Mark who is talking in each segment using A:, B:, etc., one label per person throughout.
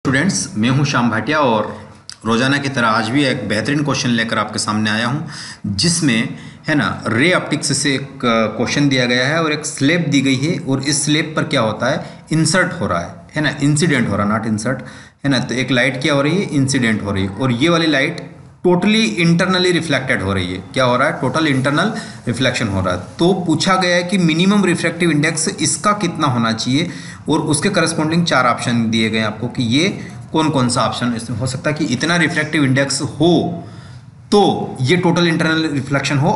A: Students, मैं हूं श्याम भाटिया और रोजाना की तरह आज भी एक बेहतरीन क्वेश्चन लेकर आपके सामने आया हूं, जिसमें है ना रे ऑप्टिक्स से एक क्वेश्चन दिया गया है और एक स्लेब दी गई है। और इस स्लेब पर क्या होता है, इंसर्ट हो रहा है ना, इंसिडेंट हो रहा है, नॉट इंसर्ट, है ना। तो एक लाइट क्या हो रही है, इंसिडेंट हो रही है, और ये वाली लाइट टोटली इंटरनली रिफ्लेक्टेड हो रही है। क्या हो रहा है, टोटल इंटरनल रिफ्लेक्शन हो रहा है। तो पूछा गया है कि मिनिमम रिफ्रैक्टिव इंडेक्स इसका कितना होना चाहिए, और उसके करस्पॉन्डिंग 4 ऑप्शन दिए गए आपको कि ये कौन कौन सा ऑप्शन इसमें हो सकता है कि इतना रिफ्रैक्टिव इंडेक्स हो तो ये टोटल इंटरनल रिफ्लेक्शन हो,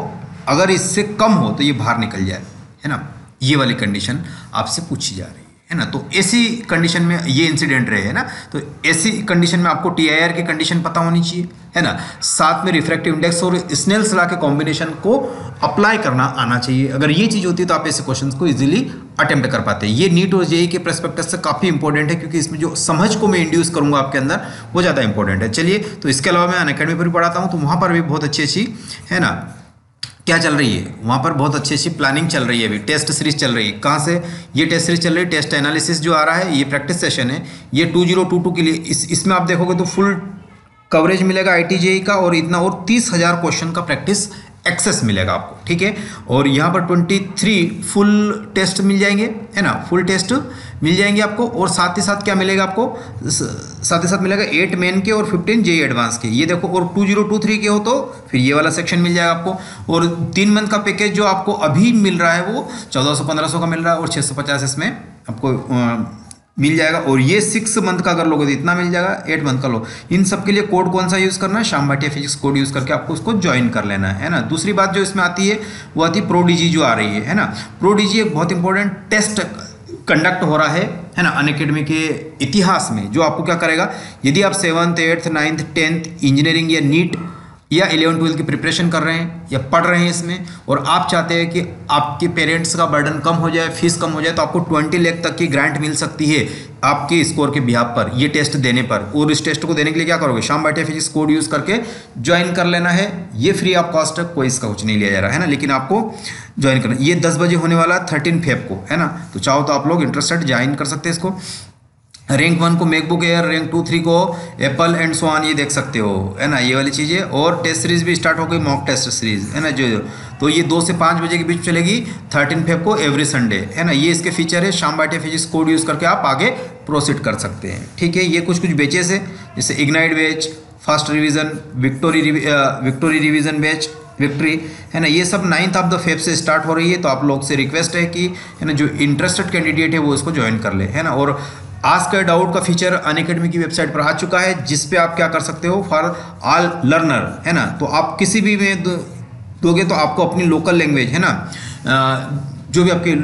A: अगर इससे कम हो तो ये बाहर निकल जाए, है ना। ये वाली कंडीशन आपसे पूछी जा रही है ना। तो ऐसी कंडीशन में ये इंसिडेंट रहे, है ना, तो ऐसी कंडीशन में आपको TIR की कंडीशन पता होनी चाहिए, है ना। साथ में रिफ्रैक्टिव इंडेक्स और स्नेल्स लॉ के कॉम्बिनेशन को अप्लाई करना आना चाहिए। अगर ये चीज़ होती है तो आप ऐसे क्वेश्चंस को इजीली अटेम्प्ट कर पाते हैं। ये नीट और JEE के पर्सपेक्टिव से काफ़ी इंपॉर्टेंट है, क्योंकि इसमें जो समझ को मैं इंड्यूस करूंगा आपके अंदर वो ज़्यादा इंपॉर्टेंट है। चलिए, तो इसके अलावा मैं अनअकैडमी पर भी पढ़ाता हूँ, तो वहाँ पर भी बहुत अच्छी है ना क्या चल रही है, वहाँ पर बहुत अच्छी प्लानिंग चल रही है। अभी टेस्ट सीरीज चल रही है। कहाँ से ये टेस्ट सीरीज चल रही है, टेस्ट एनालिसिस जो आ रहा है, ये प्रैक्टिस सेशन है, ये 2022 के लिए। इसमें आप देखोगे तो फुल कवरेज मिलेगा IIT-JEE का, और इतना और 30,000 क्वेश्चन का प्रैक्टिस एक्सेस मिलेगा आपको, ठीक है। और यहाँ पर 23 फुल टेस्ट मिल जाएंगे, है ना, फुल टेस्ट मिल जाएंगे आपको। और साथ ही साथ क्या मिलेगा आपको, साथ ही साथ मिलेगा 8 मेन के और 15 JEE एडवांस के, ये देखो। और 2023 के हो तो फिर ये वाला सेक्शन मिल जाएगा आपको। और 3 मंथ का पैकेज जो आपको अभी मिल रहा है वो 1400-1500 का मिल रहा है, और 650 इसमें आपको मिल जाएगा। और ये 6 मंथ का अगर लोगे तो इतना मिल जाएगा, 8 मंथ का लो। इन सब के लिए कोड कौन सा यूज़ करना है, Shyam Bhatia physics code use करके आपको उसको ज्वाइन कर लेना है ना। दूसरी बात जो इसमें आती है वो आती है ProDigi जो आ रही है ना। ProDigi एक बहुत इंपॉर्टेंट टेस्ट कंडक्ट हो रहा है ना, अनअकैडमी के इतिहास में, जो आपको क्या करेगा, यदि आप 7th 8th 9th 10th engineering या नीट या 11th 12th की प्रिपरेशन कर रहे हैं या पढ़ रहे हैं इसमें, और आप चाहते हैं कि आपके पेरेंट्स का बर्डन कम हो जाए, फीस कम हो जाए, तो आपको 20 लाख तक की ग्रांट मिल सकती है आपके स्कोर के बिहाफ पर, ये टेस्ट देने पर। और इस टेस्ट को देने के लिए क्या करोगे, Shyam Bhatia physics code use करके ज्वाइन कर लेना है। ये फ्री ऑफ कॉस्ट है, कोई इसका कुछ नहीं लिया जा रहा है ना, लेकिन आपको ज्वाइन करना। ये 10 बजे होने वाला 13 फेब को, है ना। तो चाहो तो आप लोग इंटरेस्टेड ज्वाइन कर सकते हैं इसको। रैंक 1 को मैकबुक एयर, रैंक 2 3 को एप्पल एंड सो ऑन, ये देख सकते हो, है ना, ये वाली चीज़ें। और टेस्ट सीरीज भी स्टार्ट हो गई, मॉक टेस्ट सीरीज, है ना, जो तो ये 2 से 5 बजे के बीच चलेगी 13 फेब को एवरी संडे, है ना। ये इसके फीचर है, Shyam Bhatia physics code use करके आप आगे प्रोसीड कर सकते हैं, ठीक है। ये कुछ बैचेस है, जैसे ignite batch, fast revision, victory revision batch, victory, है ना। ये सब 9th ऑफ द फेब से स्टार्ट हो रही है। तो आप लोग से रिक्वेस्ट है कि, है ना, जो इंटरेस्टेड कैंडिडेट है वो इसको ज्वाइन कर ले, है ना। और आस्क अ डाउट का फीचर अनअकैडमी की वेबसाइट पर आ चुका है, जिस पे आप क्या कर सकते हो, फॉर ऑल लर्नर, है ना। तो आप किसी भी में दोगे तो आपको अपनी लोकल लैंग्वेज, है ना, जो भी आपकी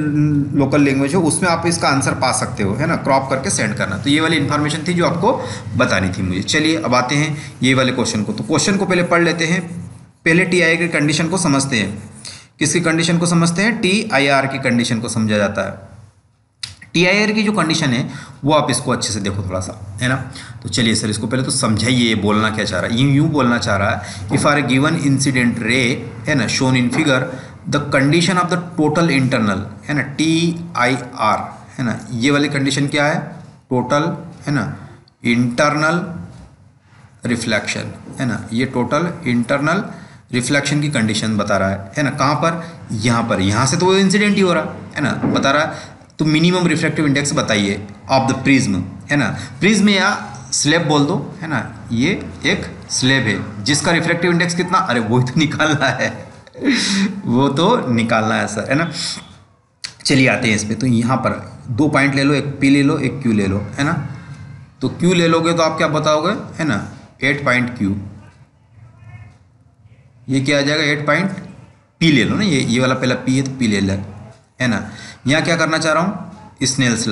A: लोकल लैंग्वेज हो उसमें आप इसका आंसर पा सकते हो, है ना, क्रॉप करके सेंड करना। तो ये वाली इन्फॉर्मेशन थी जो आपको बतानी थी मुझे। चलिए, अब आते हैं ये वाले क्वेश्चन को। तो क्वेश्चन को पहले पढ़ लेते हैं। पहले TIR की कंडीशन को समझते हैं। किसकी कंडीशन को समझते हैं, TIR की कंडीशन को समझा जाता है। TIR की जो कंडीशन है वो आप इसको अच्छे से देखो थोड़ा सा, है ना। तो चलिए सर, इसको पहले तो समझाइए, ये बोलना क्या चाह रहा है। यूँ बोलना चाह रहा है, if are a given incident ray, है ना, shown in figure, the condition of the total internal, है ना, TIR, है ना, ये वाली कंडीशन क्या है, टोटल, है ना, इंटरनल रिफ्लेक्शन, है ना, ये टोटल इंटरनल रिफ्लेक्शन की कंडीशन बता रहा है ना। कहाँ पर, यहाँ पर, यहाँ से तो वो इंसिडेंट ही हो रहा है ना, बता रहा है। तो मिनिमम रिफ्रैक्टिव इंडेक्स बताइए ऑफ द प्रिज्म, है ना। प्रिज्म या स्लेब बोल दो, है ना, ये एक स्लेब है जिसका रिफ्रैक्टिव इंडेक्स कितना, अरे वो तो निकालना है वो तो निकालना है सर, है ना। चलिए आते हैं इस पर। तो यहाँ पर 2 पॉइंट ले लो, एक P ले लो, एक Q ले लो, है ना। तो Q ले लोगे तो आप क्या बताओगे, है ना, 8 पॉइंट Q, ये क्या आ जाएगा, 8 पॉइंट P ले लो ना, ये वाला पहला P है तो P ले लो, है ना। यहाँ क्या करना चाह रहा हूँ, स्नेल्स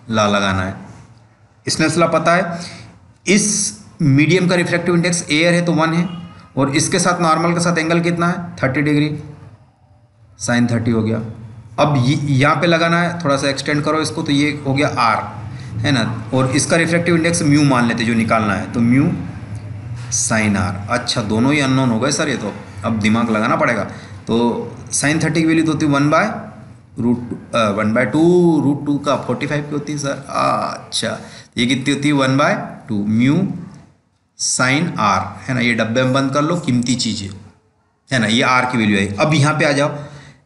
A: लॉ लगाना है। स्नेल्स लॉ पता है, इस मीडियम का रिफ्रैक्टिव इंडेक्स एयर है तो 1 है, और इसके साथ नॉर्मल के साथ एंगल कितना है, 30 डिग्री, sin 30 हो गया। अब यहाँ पे लगाना है, थोड़ा सा एक्सटेंड करो इसको, तो ये हो गया R, है ना। और इसका रिफ्रैक्टिव इंडेक्स म्यू मान लेते जो निकालना है, तो म्यू sin R। अच्छा, दोनों ही अननोन हो गए सर, ये तो अब दिमाग लगाना पड़ेगा। तो sin 30 की वैल्यू तो होती है 1/, 1/2 का 45 की होती है सर। अच्छा, ये कितनी होती है 1/2 म्यू साइन आर, है ना। ये डब्बे में बंद कर लो, कीमती चीज़ है ना। ये आर की वैल्यू है। अब यहाँ पे आ जाओ,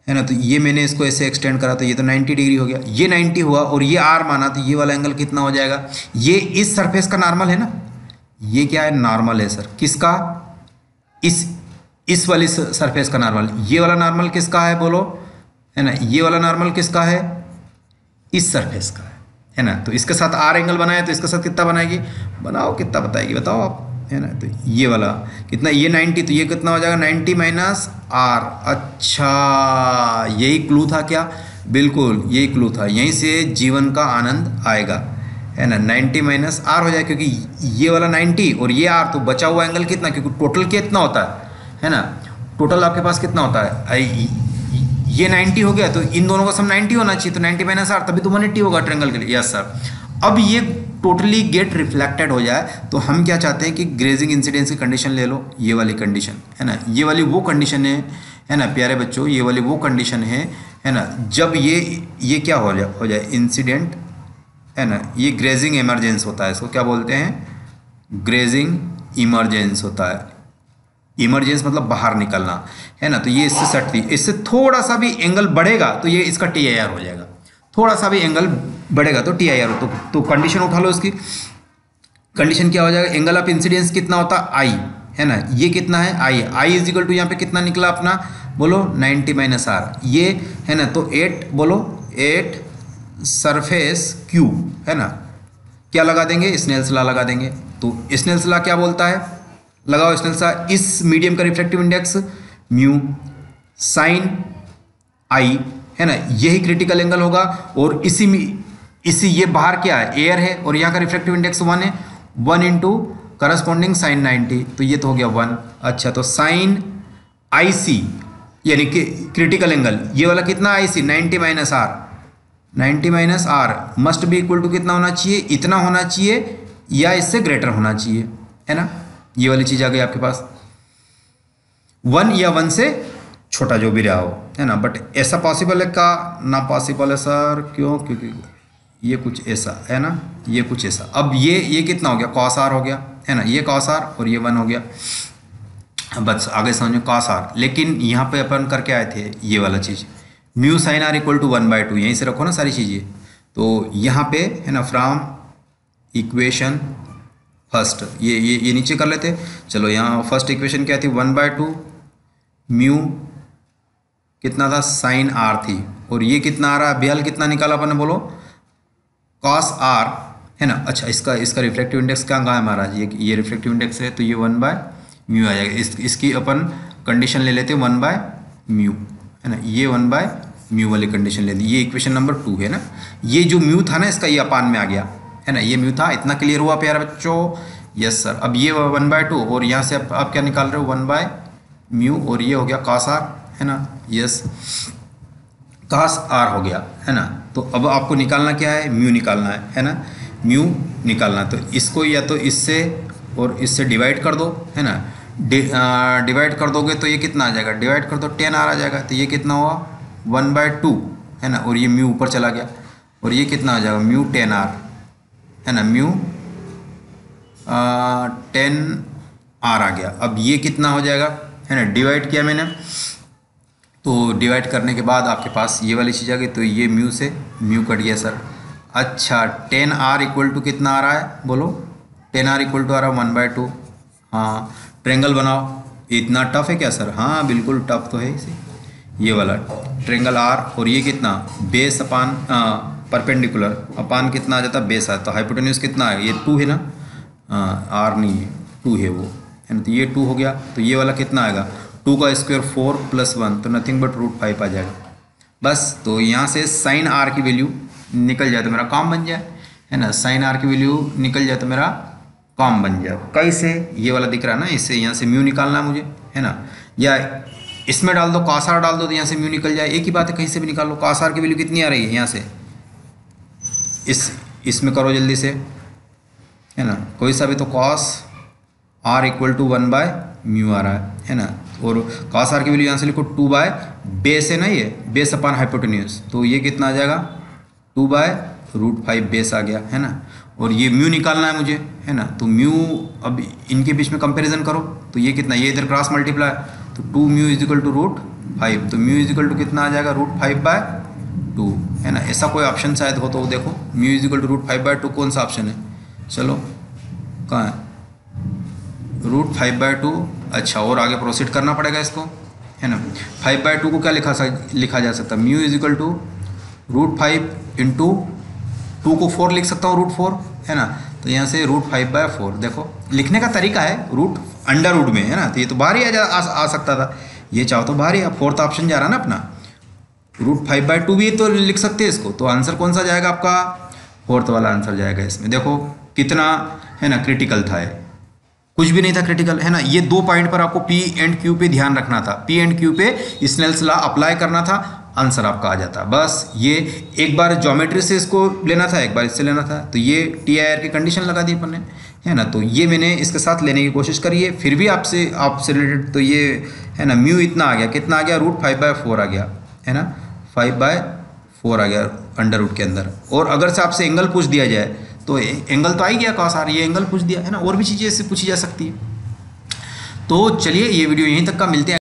A: है ना। तो ये मैंने इसको ऐसे एक्सटेंड करा तो ये तो 90 डिग्री हो गया, ये 90 हुआ और ये आर माना तो ये वाला एंगल कितना हो जाएगा। ये इस सरफेस का नॉर्मल है ना, ये क्या है नॉर्मल है सर, किसका, इस वाली सरफेस का नॉर्मल। ये वाला नॉर्मल किसका है बोलो, है ना। ये वाला नॉर्मल किसका है, इस सरफेस का है ना। तो इसके साथ आर एंगल बनाया तो इसके साथ कितना बनाएगी, बनाओ कितना बताएगी बताओ आप, है ना। तो ये वाला कितना, ये 90 तो ये कितना हो जाएगा 90 माइनस आर। अच्छा, यही क्लू था क्या, बिल्कुल यही क्लू था, यहीं से जीवन का आनंद आएगा, है ना। 90 माइनस आर हो जाएगा क्योंकि ये वाला 90 और ये आर, तो बचा हुआ एंगल कितना, क्योंकि टोटल कितना होता है ना। टोटल आपके पास कितना होता है, ये 90 हो गया तो इन दोनों का सम 90 होना चाहिए, तो 90 माइनस आर तभी तो 180 होगा ट्रायंगल के लिए। Yes sir. अब ये टोटली गेट रिफ्लेक्टेड हो जाए तो हम क्या चाहते हैं कि ग्रेजिंग इंसिडेंस की कंडीशन ले लो, ये वाली कंडीशन, है ना। ये वाली वो कंडीशन है ना प्यारे बच्चों, ये वाली वो कंडीशन है ना, जब ये क्या हो जाए इंसिडेंट, है ना। ये ग्रेजिंग इमरजेंस होता है, इसको क्या बोलते हैं, ग्रेजिंग इमरजेंस होता है। इमरजेंस मतलब बाहर निकलना, है ना। तो ये इससे सटती, इससे थोड़ा सा भी एंगल बढ़ेगा तो ये इसका TIR हो जाएगा, थोड़ा सा भी एंगल बढ़ेगा तो TIR हो। तो कंडीशन उठा लो इसकी, कंडीशन क्या हो जाएगा, एंगल ऑफ इंसिडेंस कितना होता है आई, है ना। ये कितना है आई इज इक्वल टू यहाँ पे कितना निकला अपना, बोलो 90 माइनस आर, ये है ना। तो 8 बोलो 8 सरफेस क्यू, है ना। क्या लगा देंगे, स्नेल्स लॉ लगा देंगे। तो स्नेल्स लॉ क्या बोलता है, लगाओ स्नेल्स लॉ, इस मीडियम का रिफ्रैक्टिव इंडेक्स म्यू साइन आई, है ना, यही क्रिटिकल एंगल होगा। और इसी ये बाहर क्या है, एयर है, और यहाँ का रिफ्रैक्टिव इंडेक्स 1 है, 1 इंटू करस्पॉन्डिंग साइन 90, तो ये तो हो गया 1। अच्छा, तो साइन IC यानी कि क्रिटिकल एंगल, ये वाला कितना IC 90 minus R, 90 minus R must be equal to कितना होना चाहिए, इतना होना चाहिए या इससे ग्रेटर होना चाहिए, है ना। ये वाली चीज़ आ गई आपके पास, 1 या 1 से छोटा जो भी रहा हो, है ना। बट ऐसा पॉसिबल है का, ना पॉसिबल है सर, क्यों, क्योंकि ये कुछ ऐसा है ना, ये कुछ ऐसा। अब ये कितना हो गया, cos r हो गया, है ना। ये cos r और ये 1 हो गया, बस आगे समझो cos r। लेकिन यहाँ पे अपन करके आए थे ये वाला चीज़, mu sine r equal to 1/2, यहीं से रखो ना सारी चीज़ें। तो यहाँ पे है ना, फ्रॉम इक्वेशन फर्स्ट, ये नीचे कर लेते। चलो, यहाँ फर्स्ट इक्वेशन क्या थी, 1/2 म्यू कितना था, साइन r थी, और ये कितना आ रहा है, बयाल कितना निकाला अपन ने, बोलो cos r, है ना। अच्छा, इसका रिफ्लेक्टिव इंडेक्स क्या कहाँ है हमारा, ये रिफ्लेक्टिव इंडेक्स है, तो ये 1/μ आ जाएगा। इसकी अपन कंडीशन ले लेते हैं 1/μ, है ना। ये 1/μ वाली कंडीशन ले ली, ये इक्वेशन नंबर 2 है ना। ये जो म्यू था ना इसका, ये अपान में आ गया, है ना। ये म्यू था, इतना क्लियर हुआ प्यारे बच्चों। Yes sir. अब ये 1/2 और यहाँ से आप क्या निकाल रहे हो, 1/μ, और ये हो गया cos r, है ना। यस, cos r हो गया, है ना। तो अब आपको निकालना क्या है, म्यू निकालना है ना, म्यू निकालना। तो इसको या तो इससे और इससे डिवाइड कर दो, है ना। डिवाइड कर दोगे तो ये कितना आ जाएगा, डिवाइड कर दो 10 r आ जाएगा, तो ये कितना हुआ 1/2, है ना। और ये म्यू ऊपर चला गया, और ये कितना आ जाएगा म्यू 10 r, है ना, म्यू 10 r आ गया। अब ये कितना हो जाएगा, है ना, डिवाइड किया मैंने, तो डिवाइड करने के बाद आपके पास ये वाली चीज़ आ गई, तो ये म्यू से म्यू कट गया सर। अच्छा, 10 r इक्वल टू कितना आ रहा है, बोलो 10 r इक्वल टू आ रहा है 1/2। हाँ, ट्रेंगल बनाओ। इतना टफ है क्या सर, हाँ बिल्कुल टफ तो है इसे, ये वाला ट्रेंगल r, और ये कितना बेस अपान परपेंडिकुलर अपान कितना आ जाता है, बेस है, तो हाइपोटेन्यूज कितना है, ये 2 है ना, r नहीं है 2 है वो, है ना। तो ये 2 हो गया, तो ये वाला कितना आएगा, 2 का स्क्वायर 4 + 1, तो नथिंग बट √5 आ जाएगा बस। तो यहाँ से साइन r की वैल्यू निकल जाए तो मेरा काम बन जाए, है ना। साइन r की वैल्यू निकल जाए तो मेरा काम बन जाए। कैसे, ये वाला दिख रहा है ना, इससे यहाँ से म्यू निकालना है मुझे, है ना। या इसमें डाल दो, cos r डाल दो, तो यहाँ से म्यू निकल जाए, एक ही बात है, कहीं से भी निकाल लो। cos r की वैल्यू कितनी आ रही है यहाँ से, इसमें करो जल्दी से, है ना, कोई सा भी, तो cos r इक्वल टू 1/μ आ रहा है ना। और cos r की वैल्यू यहाँ से लिखो 2 बाय बेस है ना, ये बेस अपॉन हाइपोटेन्यूज, तो ये कितना आ जाएगा 2 बाय रूट 5 बेस आ गया है ना। और ये म्यू निकालना है मुझे है ना, तो म्यू अब इनके बीच में कंपैरिजन करो तो ये कितना, ये इधर क्रॉस मल्टीप्लाई, तो 2 mu is equal to root 5, तो म्यू इज इक्वल टू कितना आ जाएगा रूट 5 बाय 2 है ना। ऐसा कोई ऑप्शन शायद हो तो देखो, mu is equal to root 5 by 2 कौन सा ऑप्शन है, चलो कहाँ है रूट 5 बाय 2। अच्छा, और आगे प्रोसीड करना पड़ेगा इसको है ना। 5 बाय 2 को क्या लिखा जा सकता है, mu is equal to root 5 into 2 को 4 लिख सकता हूँ रूट 4 है ना, तो यहाँ से रूट 5 बाय 4, देखो लिखने का तरीका है रूट अंडर रूट में है ना, तो ये तो बाहर ही आ सकता था, ये चाहो तो बाहर ही, अब फोर्थ ऑप्शन जा रहा ना अपना, रूट 5 बाय 2 भी तो लिख सकते हैं इसको, तो आंसर कौन सा जाएगा आपका, फोर्थ वाला आंसर जाएगा इसमें। देखो कितना है ना क्रिटिकल था, ये कुछ भी नहीं था क्रिटिकल है ना। ये 2 पॉइंट पर आपको पी एंड क्यू पे ध्यान रखना था, पी एंड क्यू पे स्नेल्स लॉ अप्लाई करना था, आंसर आपका आ जाता। बस ये एक बार ज्योमेट्री से इसको लेना था, एक बार इससे लेना था, तो ये टी आई आर की कंडीशन लगा दी अपन ने है ना। तो ये मैंने इसके साथ लेने की कोशिश करी है, फिर भी आपसे रिलेटेड तो ये है ना, म्यू इतना आ गया, कितना आ गया रूट 5 बाय 4 आ गया है ना, 5 बाय 4 आ गया अंडर रूट के अंदर। और अगर से आपसे एंगल पूछ दिया जाए तो एंगल तो आ ही गया कॉस आर, ये एंगल पूछ दिया है ना, और भी चीज़ें इससे पूछी जा सकती है। तो चलिए ये वीडियो यहीं तक का, मिलते हैं